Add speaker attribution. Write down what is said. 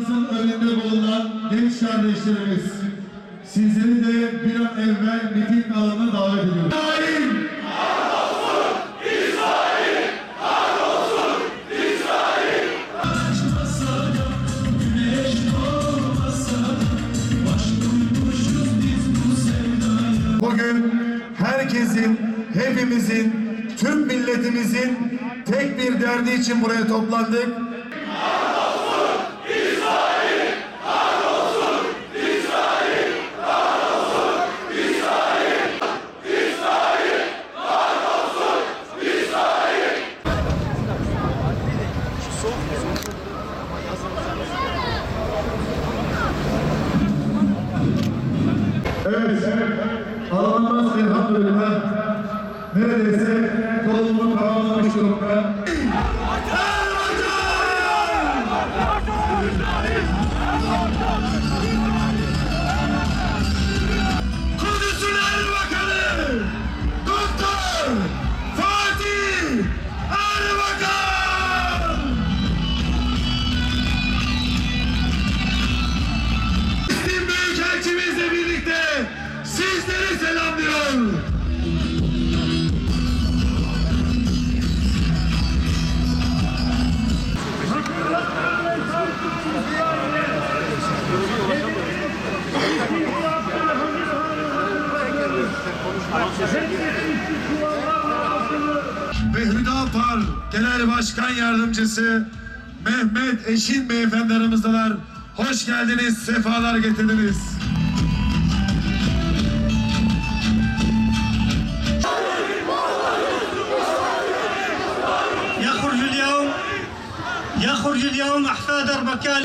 Speaker 1: binamızın önünde bulunan genç kardeşlerimiz, sizleri de bir an evvel miting alanına davet ediyoruz. Bugün herkesin, hepimizin, tüm milletimizin tek bir derdi için buraya toplandık. Evet, alanımız elhamdülillah neredeyse doluluğunu tamamlamış durumda. Kudüs'ün Erbakanı Doktor Fatih Erbakan! Bizim büyükelçimizle birlikte sizleri selamlıyor. Ve Hüdapar Genel Başkan Yardımcısı Mehmet Eşin Beyefendi aramızdalar. Hoş geldiniz, sefalar getirdiniz.
Speaker 2: يخرج اليوم أحفاد أربكان